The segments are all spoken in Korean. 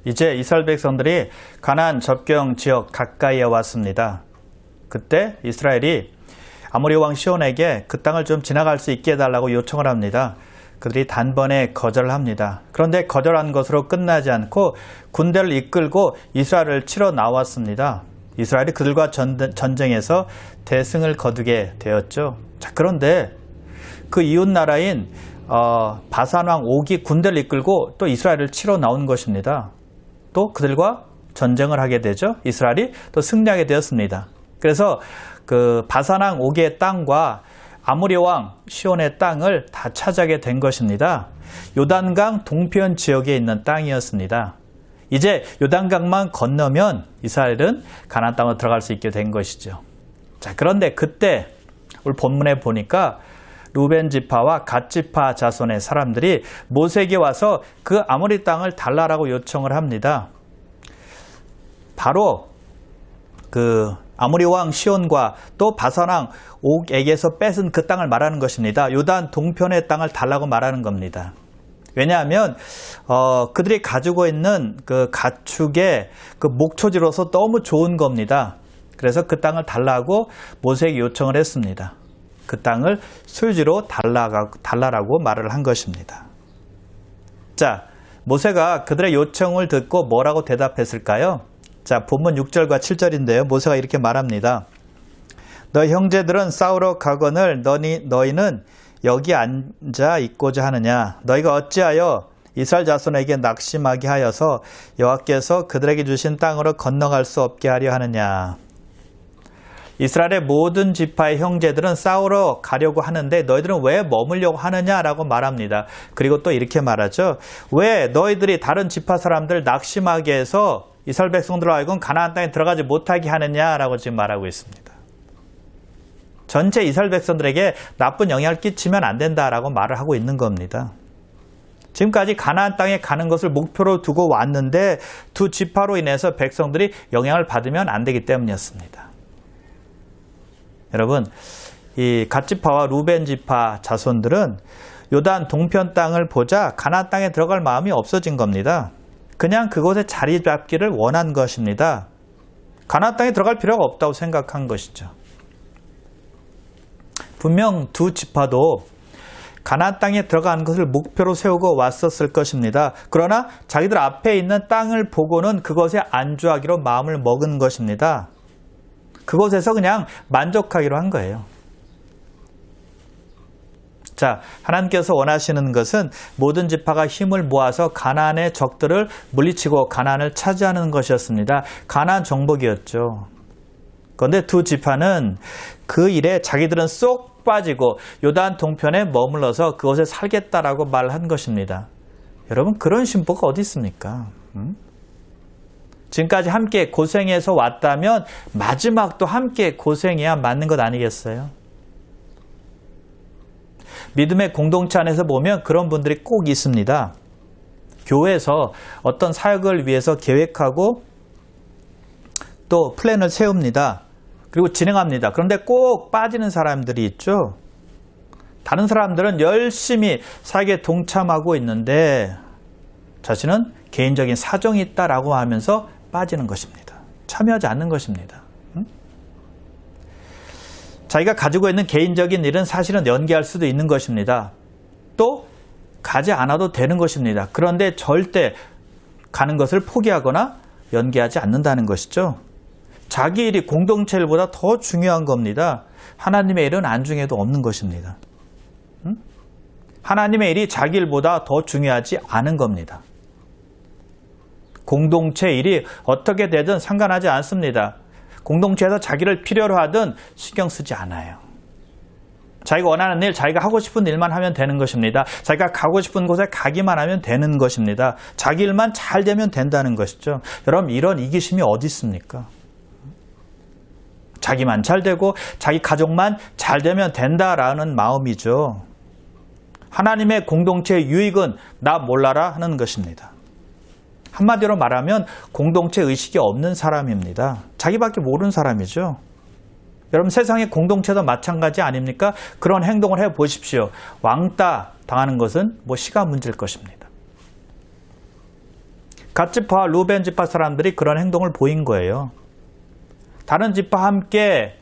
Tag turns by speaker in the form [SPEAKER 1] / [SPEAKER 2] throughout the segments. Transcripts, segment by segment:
[SPEAKER 1] 이제 이스라엘 백성들이 가나안 접경 지역 가까이에 왔습니다. 그때 이스라엘이 아모리 왕 시온에게 그 땅을 좀 지나갈 수 있게 해달라고 요청을 합니다. 그들이 단번에 거절을 합니다. 그런데 거절한 것으로 끝나지 않고 군대를 이끌고 이스라엘을 치러 나왔습니다. 이스라엘이 그들과 전쟁에서 대승을 거두게 되었죠. 자, 그런데 그 이웃 나라인 바산 왕 옥이 군대를 이끌고 또 이스라엘을 치러 나온 것입니다. 또 그들과 전쟁을 하게 되죠. 이스라엘이 또 승리하게 되었습니다. 그래서 그 바산 왕 옥의 땅과 아모리 왕 시온의 땅을 다 차지하게 된 것입니다. 요단강 동편 지역에 있는 땅이었습니다. 이제 요단강만 건너면 이스라엘은 가나안 땅으로 들어갈 수 있게 된 것이죠. 자, 그런데 그때 오늘 본문에 보니까 루벤 지파와 갓 지파 자손의 사람들이 모세에게 와서 그 아모리 땅을 달라라고 요청을 합니다. 바로 그 아모리 왕 시온과 또 바산 왕 옥에게서 뺏은 그 땅을 말하는 것입니다. 요단 동편의 땅을 달라고 말하는 겁니다. 왜냐하면 그들이 가지고 있는 그 가축의 그 목초지로서 너무 좋은 겁니다. 그래서 그 땅을 달라고 모세에게 요청을 했습니다. 그 땅을 소유지로 달라라고 말을 한 것입니다. 자, 모세가 그들의 요청을 듣고 뭐라고 대답했을까요? 자, 본문 6절과 7절인데요. 모세가 이렇게 말합니다. 너희 형제들은 싸우러 가거늘 너희는 여기 앉아 있고자 하느냐? 너희가 어찌하여 이스라엘 자손에게 낙심하게 하여서 여호와께서 그들에게 주신 땅으로 건너갈 수 없게 하려 하느냐? 이스라엘의 모든 지파의 형제들은 싸우러 가려고 하는데 너희들은 왜 머물려고 하느냐라고 말합니다. 그리고 또 이렇게 말하죠. 왜 너희들이 다른 지파 사람들 낙심하게 해서 이스라엘 백성들로 하여금 가나안 땅에 들어가지 못하게 하느냐라고 지금 말하고 있습니다. 전체 이스라엘 백성들에게 나쁜 영향을 끼치면 안 된다라고 말을 하고 있는 겁니다. 지금까지 가나안 땅에 가는 것을 목표로 두고 왔는데 두 지파로 인해서 백성들이 영향을 받으면 안 되기 때문이었습니다. 여러분, 이 갓 지파와 루벤 지파 자손들은 요단 동편 땅을 보자 가나안 땅에 들어갈 마음이 없어진 겁니다. 그냥 그곳에 자리 잡기를 원한 것입니다. 가나안 땅에 들어갈 필요가 없다고 생각한 것이죠. 분명 두 지파도 가나안 땅에 들어가는 것을 목표로 세우고 왔었을 것입니다. 그러나 자기들 앞에 있는 땅을 보고는 그것에 안주하기로 마음을 먹은 것입니다. 그곳에서 그냥 만족하기로 한 거예요. 자, 하나님께서 원하시는 것은 모든 지파가 힘을 모아서 가나안의 적들을 물리치고 가나안을 차지하는 것이었습니다. 가나안 정복이었죠. 그런데 두 지파는 그 일에 자기들은 쏙 빠지고 요단 동편에 머물러서 그곳에 살겠다라고 말한 것입니다. 여러분, 그런 신부가 어디 있습니까? 지금까지 함께 고생해서 왔다면 마지막도 함께 고생해야 맞는 것 아니겠어요? 믿음의 공동체 안에서 보면 그런 분들이 꼭 있습니다. 교회에서 어떤 사역을 위해서 계획하고 또 플랜을 세웁니다. 그리고 진행합니다. 그런데 꼭 빠지는 사람들이 있죠. 다른 사람들은 열심히 사역에 동참하고 있는데 자신은 개인적인 사정이 있다라고 하면서 빠지는 것입니다. 참여하지 않는 것입니다. 자기가 가지고 있는 개인적인 일은 사실은 연기할 수도 있는 것입니다. 또 가지 않아도 되는 것입니다. 그런데 절대 가는 것을 포기하거나 연기하지 않는다는 것이죠. 자기 일이 공동체 일보다 더 중요한 겁니다. 하나님의 일은 안중에도 없는 것입니다. 하나님의 일이 자기 일보다 더 중요하지 않은 겁니다. 공동체 일이 어떻게 되든 상관하지 않습니다. 공동체에서 자기를 필요로 하든 신경 쓰지 않아요. 자기가 원하는 일, 자기가 하고 싶은 일만 하면 되는 것입니다. 자기가 가고 싶은 곳에 가기만 하면 되는 것입니다. 자기 일만 잘 되면 된다는 것이죠. 여러분, 이런 이기심이 어디 있습니까? 자기만 잘 되고 자기 가족만 잘 되면 된다라는 마음이죠. 하나님의 공동체의 유익은 나 몰라라 하는 것입니다. 한마디로 말하면 공동체 의식이 없는 사람입니다. 자기밖에 모르는 사람이죠. 여러분, 세상의 공동체도 마찬가지 아닙니까? 그런 행동을 해보십시오. 왕따 당하는 것은 시간 문제일 것입니다. 갓 지파와 루벤 지파 사람들이 그런 행동을 보인 거예요. 다른 지파와 함께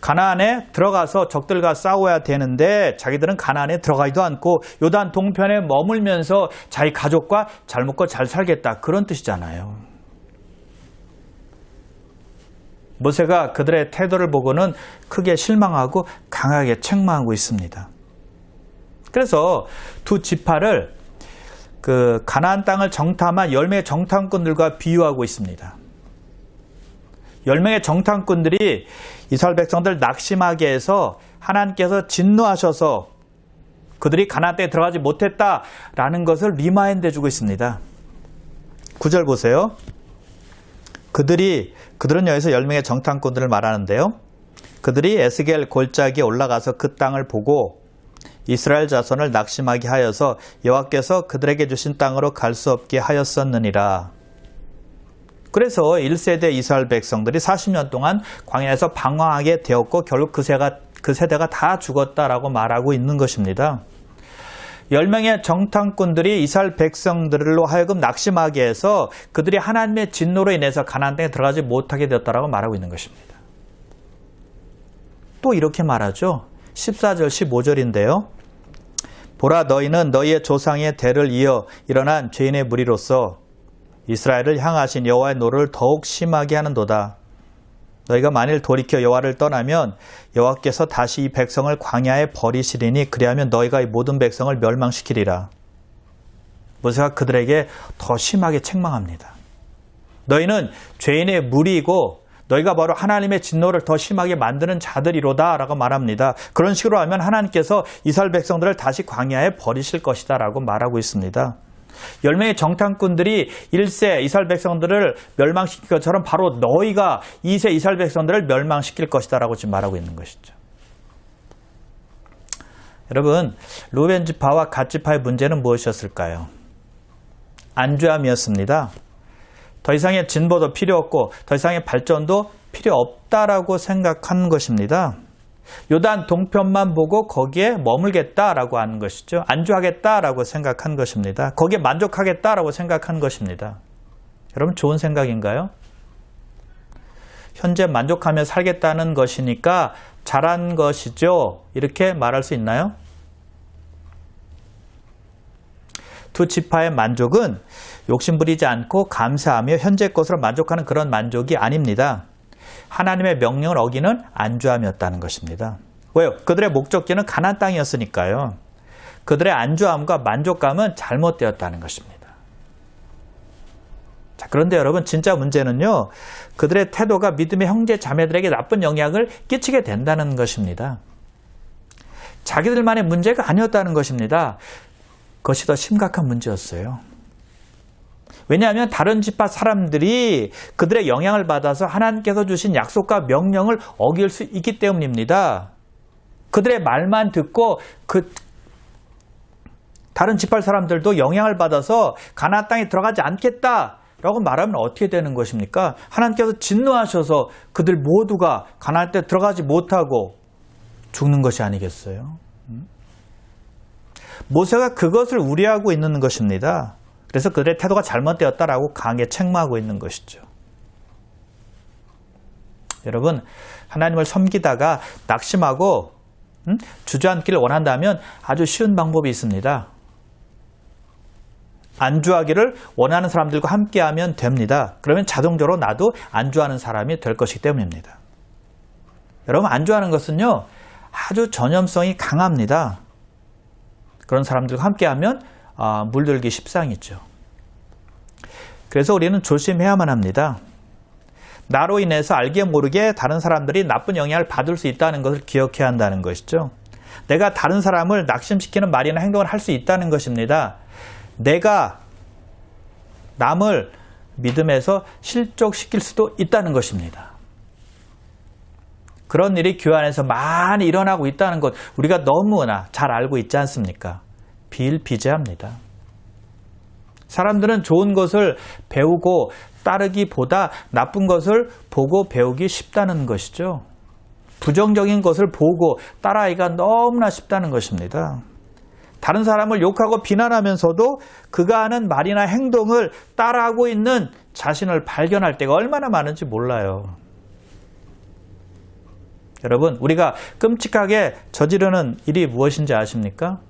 [SPEAKER 1] 가나안에 들어가서 적들과 싸워야 되는데 자기들은 가나안에 들어가지도 않고 요단 동편에 머물면서 자기 가족과 잘 먹고 잘 살겠다, 그런 뜻이잖아요. 모세가 그들의 태도를 보고는 크게 실망하고 강하게 책망하고 있습니다. 그래서 두 지파를 그 가나안 땅을 정탐한 10명의 정탐꾼들과 비유하고 있습니다. 10명의 정탐꾼들이 이스라엘 백성들 낙심하게 해서 하나님께서 진노하셔서 그들이 가나안 땅에 들어가지 못했다라는 것을 리마인드 해주고 있습니다. 9절 보세요. 그들은 여기서 10명의 정탐꾼들을 말하는데요. 그들이 에스겔 골짜기에 올라가서 그 땅을 보고 이스라엘 자손을 낙심하게 하여서 여호와께서 그들에게 주신 땅으로 갈 수 없게 하였었느니라. 그래서 1세대 이스라엘 백성들이 40년 동안 광야에서 방황하게 되었고 결국 그 세대가 다 죽었다라고 말하고 있는 것입니다. 10명의 정탐꾼들이 이스라엘 백성들로 하여금 낙심하게 해서 그들이 하나님의 진노로 인해서 가나안 땅에 들어가지 못하게 되었다라고 말하고 있는 것입니다. 또 이렇게 말하죠. 14절 15절인데요. 보라, 너희는 너희의 조상의 대를 이어 일어난 죄인의 무리로서 이스라엘을 향하신 여호와의 노를 더욱 심하게 하는도다. 너희가 만일 돌이켜 여호와를 떠나면 여호와께서 다시 이 백성을 광야에 버리시리니 그리하면 너희가 이 모든 백성을 멸망시키리라. 모세가 그들에게 더 심하게 책망합니다. 너희는 죄인의 무리이고 너희가 바로 하나님의 진노를 더 심하게 만드는 자들이로다 라고 말합니다. 그런 식으로 하면 하나님께서 이스라엘 백성들을 다시 광야에 버리실 것이다 라고 말하고 있습니다. 10명의 정탐꾼들이 1세 이스라엘 백성들을 멸망시킬 것처럼 바로 너희가 2세 이스라엘 백성들을 멸망시킬 것이다 라고 지금 말하고 있는 것이죠. 여러분, 루벤 지파와 갓 지파의 문제는 무엇이었을까요? 안주함이었습니다. 더 이상의 진보도 필요 없고 더 이상의 발전도 필요 없다라고 생각한 것입니다. 요단 동편만 보고 거기에 머물겠다라고 하는 것이죠. 안주하겠다라고 생각한 것입니다. 거기에 만족하겠다라고 생각한 것입니다. 여러분, 좋은 생각인가요? 현재 만족하며 살겠다는 것이니까 잘한 것이죠. 이렇게 말할 수 있나요? 두 지파의 만족은 욕심부리지 않고 감사하며 현재 것으로 만족하는 그런 만족이 아닙니다. 하나님의 명령을 어기는 안주함이었다는 것입니다. 왜요? 그들의 목적지는 가나안 땅이었으니까요. 그들의 안주함과 만족감은 잘못되었다는 것입니다. 자, 그런데 여러분, 진짜 문제는요, 그들의 태도가 믿음의 형제 자매들에게 나쁜 영향을 끼치게 된다는 것입니다. 자기들만의 문제가 아니었다는 것입니다. 그것이 더 심각한 문제였어요. 왜냐하면 다른 지파 사람들이 그들의 영향을 받아서 하나님께서 주신 약속과 명령을 어길 수 있기 때문입니다. 그들의 말만 듣고 다른 지파 사람들도 영향을 받아서 가나안 땅에 들어가지 않겠다라고 말하면 어떻게 되는 것입니까? 하나님께서 진노하셔서 그들 모두가 가나안 땅에 들어가지 못하고 죽는 것이 아니겠어요? 모세가 그것을 우려하고 있는 것입니다. 그래서 그들의 태도가 잘못되었다라고 강하게 책망하고 있는 것이죠. 여러분, 하나님을 섬기다가 낙심하고 주저앉기를 원한다면 아주 쉬운 방법이 있습니다. 안주하기를 원하는 사람들과 함께하면 됩니다. 그러면 자동적으로 나도 안주하는 사람이 될 것이기 때문입니다. 여러분, 안주하는 것은요, 아주 전염성이 강합니다. 그런 사람들과 함께하면 물들기 십상이죠. 그래서 우리는 조심해야만 합니다. 나로 인해서 알게 모르게 다른 사람들이 나쁜 영향을 받을 수 있다는 것을 기억해야 한다는 것이죠. 내가 다른 사람을 낙심시키는 말이나 행동을 할 수 있다는 것입니다. 내가 남을 믿음에서 실족시킬 수도 있다는 것입니다. 그런 일이 교회 안에서 많이 일어나고 있다는 것 우리가 너무나 잘 알고 있지 않습니까? 비일비재합니다. 사람들은 좋은 것을 배우고 따르기보다 나쁜 것을 보고 배우기 쉽다는 것이죠. 부정적인 것을 보고 따라하기가 너무나 쉽다는 것입니다. 다른 사람을 욕하고 비난하면서도 그가 하는 말이나 행동을 따라하고 있는 자신을 발견할 때가 얼마나 많은지 몰라요. 여러분, 우리가 끔찍하게 저지르는 일이 무엇인지 아십니까?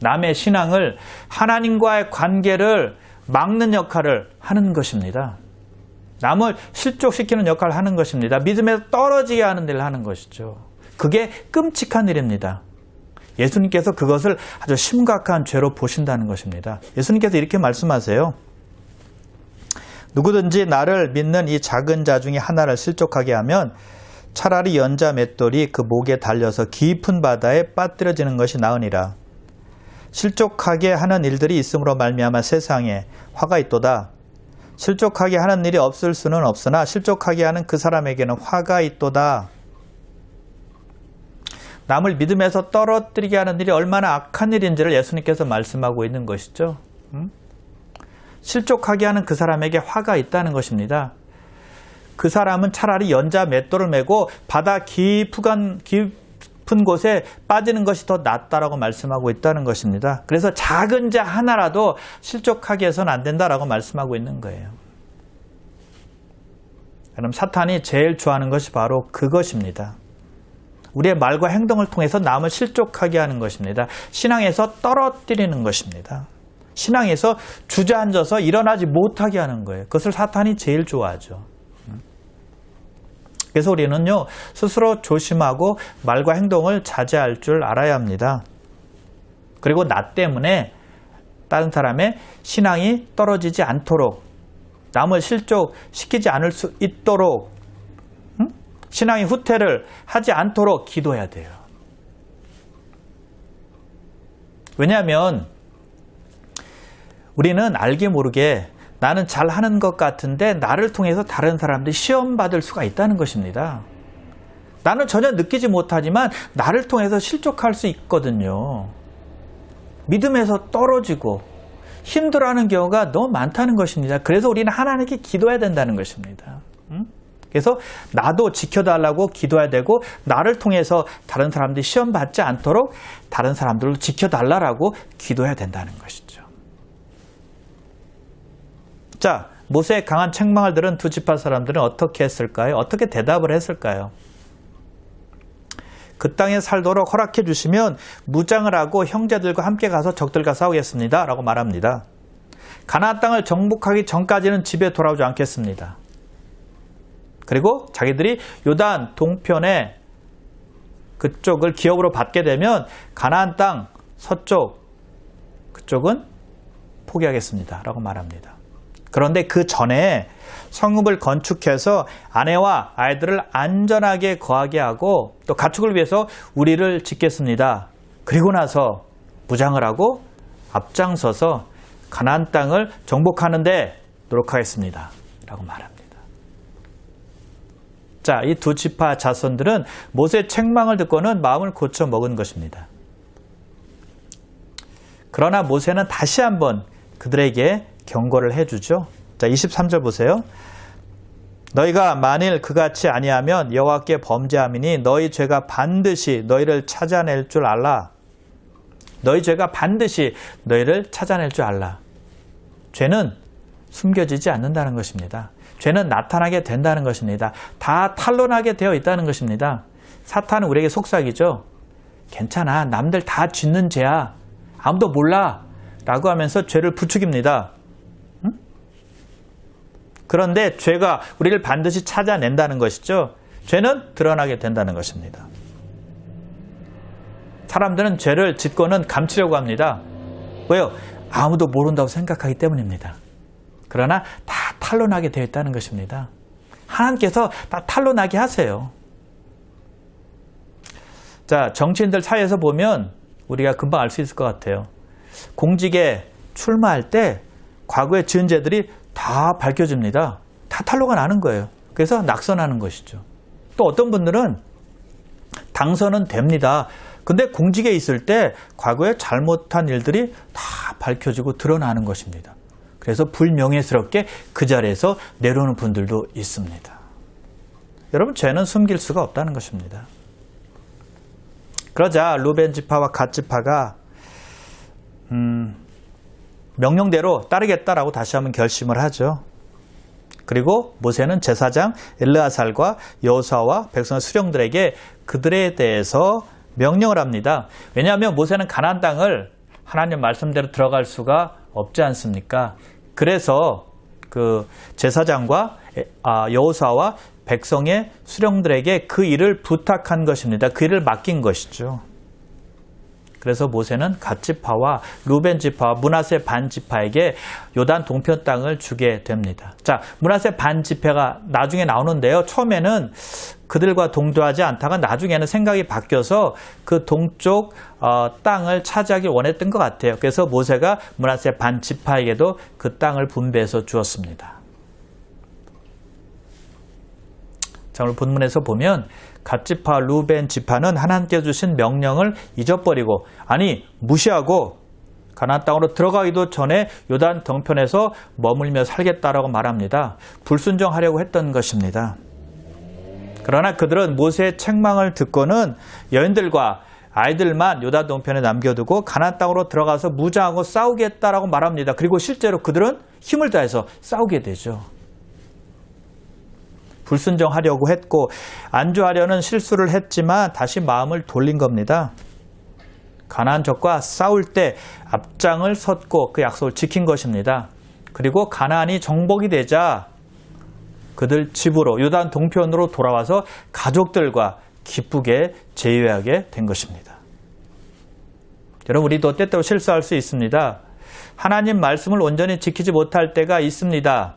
[SPEAKER 1] 남의 신앙을, 하나님과의 관계를 막는 역할을 하는 것입니다. 남을 실족시키는 역할을 하는 것입니다. 믿음에서 떨어지게 하는 일을 하는 것이죠. 그게 끔찍한 일입니다. 예수님께서 그것을 아주 심각한 죄로 보신다는 것입니다. 예수님께서 이렇게 말씀하세요. 누구든지 나를 믿는 이 작은 자 중에 하나를 실족하게 하면 차라리 연자 맷돌이 그 목에 달려서 깊은 바다에 빠뜨려지는 것이 나으니라. 실족하게 하는 일들이 있음으로 말미암아 세상에 화가 있도다. 실족하게 하는 일이 없을 수는 없으나 실족하게 하는 그 사람에게는 화가 있도다. 남을 믿음에서 떨어뜨리게 하는 일이 얼마나 악한 일인지를 예수님께서 말씀하고 있는 것이죠. 실족하게 하는 그 사람에게 화가 있다는 것입니다. 그 사람은 차라리 연자 맷돌을 메고 바다 깊은 곳에 빠지는 것이 더 낫다라고 말씀하고 있다는 것입니다. 그래서 작은 자 하나라도 실족하게 해서는 안 된다라고 말씀하고 있는 거예요. 그럼 사탄이 제일 좋아하는 것이 바로 그것입니다. 우리의 말과 행동을 통해서 남을 실족하게 하는 것입니다. 신앙에서 떨어뜨리는 것입니다. 신앙에서 주저앉아서 일어나지 못하게 하는 거예요. 그것을 사탄이 제일 좋아하죠. 그래서 우리는요, 스스로 조심하고 말과 행동을 자제할 줄 알아야 합니다. 그리고 나 때문에 다른 사람의 신앙이 떨어지지 않도록, 남을 실족시키지 않을 수 있도록, 신앙의 후퇴를 하지 않도록 기도해야 돼요. 왜냐하면 우리는 알게 모르게 나는 잘하는 것 같은데 나를 통해서 다른 사람들이 시험받을 수가 있다는 것입니다. 나는 전혀 느끼지 못하지만 나를 통해서 실족할 수 있거든요. 믿음에서 떨어지고 힘들어하는 경우가 너무 많다는 것입니다. 그래서 우리는 하나님께 기도해야 된다는 것입니다. 그래서 나도 지켜달라고 기도해야 되고 나를 통해서 다른 사람들이 시험받지 않도록 다른 사람들을 지켜달라고 기도해야 된다는 것이죠. 자, 모세의 강한 책망을 들은 두 지파 사람들은 어떻게 했을까요? 어떻게 대답을 했을까요? 그 땅에 살도록 허락해 주시면 무장을 하고 형제들과 함께 가서 적들과 싸우겠습니다. 라고 말합니다. 가나안 땅을 정복하기 전까지는 집에 돌아오지 않겠습니다. 그리고 자기들이 요단 동편에 그쪽을 기업으로 받게 되면 가나안 땅 서쪽 그쪽은 포기하겠습니다. 라고 말합니다. 그런데 그 전에 성읍을 건축해서 아내와 아이들을 안전하게 거하게 하고 또 가축을 위해서 우리를 짓겠습니다. 그리고 나서 무장을 하고 앞장서서 가나안 땅을 정복하는 데 노력하겠습니다. 라고 말합니다. 자, 이 두 지파 자손들은 모세의 책망을 듣고는 마음을 고쳐 먹은 것입니다. 그러나 모세는 다시 한번 그들에게 경고를 해주죠. 자, 23절 보세요. 너희가 만일 그같이 아니하면 여호와께 범죄함이니 너희 죄가 반드시 너희를 찾아낼 줄 알라. 너희 죄가 반드시 너희를 찾아낼 줄 알라. 죄는 숨겨지지 않는다는 것입니다. 죄는 나타나게 된다는 것입니다. 다 탄로나게 되어 있다는 것입니다. 사탄은 우리에게 속삭이죠. 괜찮아, 남들 다 짓는 죄야. 아무도 몰라. 라고 하면서 죄를 부추깁니다. 그런데 죄가 우리를 반드시 찾아낸다는 것이죠. 죄는 드러나게 된다는 것입니다. 사람들은 죄를 짓고는 감추려고 합니다. 왜요? 아무도 모른다고 생각하기 때문입니다. 그러나 다 탄로나게 되어 있다는 것입니다. 하나님께서 다 탄로나게 하세요. 자, 정치인들 사이에서 보면 우리가 금방 알 수 있을 것 같아요. 공직에 출마할 때 과거의 지은 죄들이 다 밝혀집니다. 다 탄로가 나는 거예요. 그래서 낙선하는 것이죠. 또 어떤 분들은 당선은 됩니다. 근데 공직에 있을 때 과거에 잘못한 일들이 다 밝혀지고 드러나는 것입니다. 그래서 불명예스럽게 그 자리에서 내려오는 분들도 있습니다. 여러분, 죄는 숨길 수가 없다는 것입니다. 그러자 루벤 지파와 갓 지파가 명령대로 따르겠다라고 다시 한번 결심을 하죠. 그리고 모세는 제사장 엘르아살과 여호수아와 백성의 수령들에게 그들에 대해서 명령을 합니다. 왜냐하면 모세는 가나안 땅을 하나님 말씀대로 들어갈 수가 없지 않습니까? 그래서 그 제사장과 여호수아와 백성의 수령들에게 그 일을 부탁한 것입니다. 그 일을 맡긴 것이죠. 그래서 모세는 갓지파와 루벤 지파와 므낫세 반 지파에게 요단 동편 땅을 주게 됩니다. 자, 므낫세 반 지파가 나중에 나오는데요. 처음에는 그들과 동조하지 않다가 나중에는 생각이 바뀌어서 그 동쪽 땅을 차지하기 원했던 것 같아요. 그래서 모세가 므낫세 반 지파에게도 그 땅을 분배해서 주었습니다. 자, 오늘 본문에서 보면 갓지파, 루벤 지파는 하나님께 주신 명령을 잊어버리고 무시하고 가나안 땅으로 들어가기도 전에 요단 동편에서 머물며 살겠다라고 말합니다. 불순종하려고 했던 것입니다. 그러나 그들은 모세의 책망을 듣고는 여인들과 아이들만 요단 동편에 남겨두고 가나안 땅으로 들어가서 무장하고 싸우겠다라고 말합니다. 그리고 실제로 그들은 힘을 다해서 싸우게 되죠. 불순종하려고 했고 안주하려는 실수를 했지만 다시 마음을 돌린 겁니다. 가나안 적과 싸울 때 앞장을 섰고 그 약속을 지킨 것입니다. 그리고 가나안이 정복이 되자 그들 집으로 요단 동편으로 돌아와서 가족들과 기쁘게 재회하게 된 것입니다. 여러분, 우리도 때때로 실수할 수 있습니다. 하나님 말씀을 온전히 지키지 못할 때가 있습니다.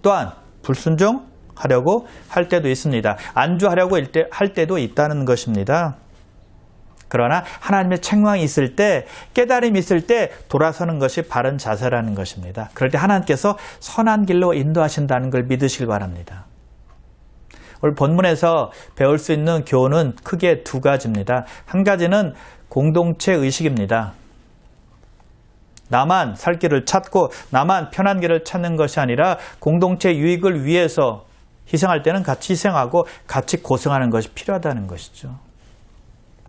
[SPEAKER 1] 또한 불순종하려고 할 때도 있습니다. 안주하려고 할 때도 있다는 것입니다. 그러나 하나님의 책망이 있을 때, 깨달음이 있을 때 돌아서는 것이 바른 자세라는 것입니다. 그럴 때 하나님께서 선한 길로 인도하신다는 걸 믿으시길 바랍니다. 오늘 본문에서 배울 수 있는 교훈은 크게 두 가지입니다. 한 가지는 공동체 의식입니다. 나만 살 길을 찾고 나만 편한 길을 찾는 것이 아니라 공동체 유익을 위해서 희생할 때는 같이 희생하고 같이 고생하는 것이 필요하다는 것이죠.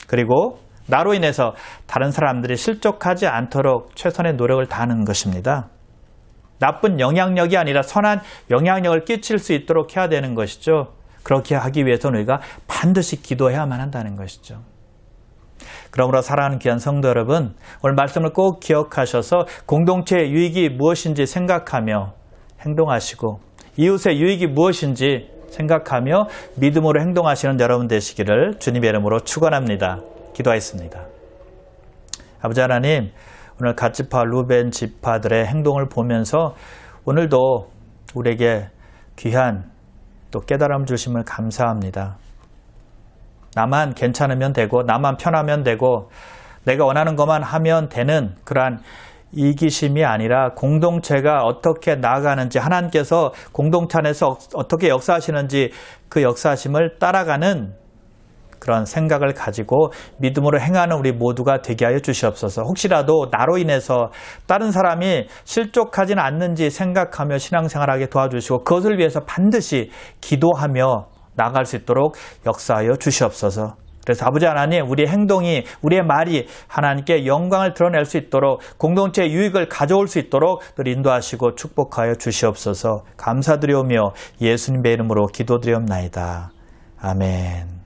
[SPEAKER 1] 그리고 나로 인해서 다른 사람들이 실족하지 않도록 최선의 노력을 다하는 것입니다. 나쁜 영향력이 아니라 선한 영향력을 끼칠 수 있도록 해야 되는 것이죠. 그렇게 하기 위해서 우리가 반드시 기도해야만 한다는 것이죠. 그러므로 사랑하는 귀한 성도 여러분, 오늘 말씀을 꼭 기억하셔서 공동체의 유익이 무엇인지 생각하며 행동하시고 이웃의 유익이 무엇인지 생각하며 믿음으로 행동하시는 여러분 되시기를 주님의 이름으로 축원합니다. 기도하겠습니다. 아버지 하나님, 오늘 갓지파, 루벤 지파들의 행동을 보면서 오늘도 우리에게 귀한 또 깨달음 주심을 감사합니다. 나만 괜찮으면 되고 나만 편하면 되고 내가 원하는 것만 하면 되는 그러한 이기심이 아니라 공동체가 어떻게 나아가는지, 하나님께서 공동체 안에서 어떻게 역사하시는지 그 역사하심을 따라가는 그런 생각을 가지고 믿음으로 행하는 우리 모두가 되게 하여 주시옵소서. 혹시라도 나로 인해서 다른 사람이 실족하지는 않는지 생각하며 신앙생활하게 도와주시고 그것을 위해서 반드시 기도하며 나아갈 수 있도록 역사하여 주시옵소서. 그래서 아버지 하나님, 우리의 행동이, 우리의 말이 하나님께 영광을 드러낼 수 있도록, 공동체의 유익을 가져올 수 있도록 늘 인도하시고 축복하여 주시옵소서. 감사드리오며 예수님의 이름으로 기도드리옵나이다. 아멘.